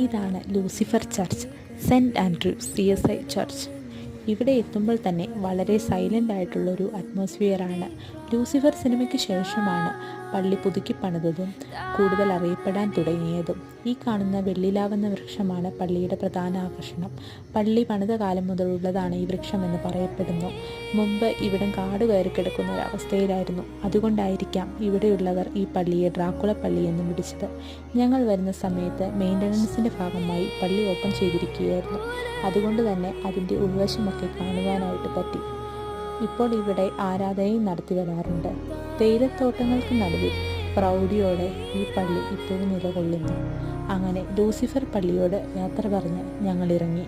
ഇതാണ് Lucifer church, saint Andrew CSI church. ഇവിടെ എത്തുമ്പോൾ തന്നെ വളരെ സൈലൻ്റ് ആയിട്ടുള്ളൊരു അറ്റ്മോസ്ഫിയറാണ്. ലൂസിഫർ സിനിമയ്ക്ക് ശേഷമാണ് പള്ളി പുതുക്കി പണിതതും കൂടുതൽ അറിയപ്പെടാൻ തുടങ്ങിയതും. ഈ കാണുന്ന വെള്ളിലാവെന്ന വൃക്ഷമാണ് പള്ളിയുടെ പ്രധാന ആകർഷണം. പള്ളി പണിത കാലം മുതലുള്ളതാണ് ഈ വൃക്ഷമെന്ന് പറയപ്പെടുന്നു. മുമ്പ് ഇവിടം കാട് കയറി കിടക്കുന്ന ഒരവസ്ഥയിലായിരുന്നു. അതുകൊണ്ടായിരിക്കാം ഇവിടെയുള്ളവർ ഈ പള്ളിയെ ഡ്രാക്കുള പള്ളി എന്നും വിളിച്ചത്. ഞങ്ങൾ വരുന്ന സമയത്ത് മെയിൻ്റനൻസിൻ്റെ ഭാഗമായി പള്ളി ഓപ്പൺ ചെയ്തിരിക്കുകയായിരുന്നു. അതുകൊണ്ട് തന്നെ അതിൻ്റെ ഉൾവശമൊക്കെ കാണുവാനായിട്ട് പറ്റി. ഇപ്പോൾ ഇവിടെ ആരാധനയും നടത്തി വരാറുണ്ട്. തേയിലത്തോട്ടങ്ങൾക്ക് നടുവിൽ പ്രൗഢിയോടെ ഈ പള്ളി ഇപ്പോഴും നിലകൊള്ളുന്നു. അങ്ങനെ ലൂസിഫർ പള്ളിയോട് യാത്ര പറഞ്ഞ് ഞങ്ങളിറങ്ങി.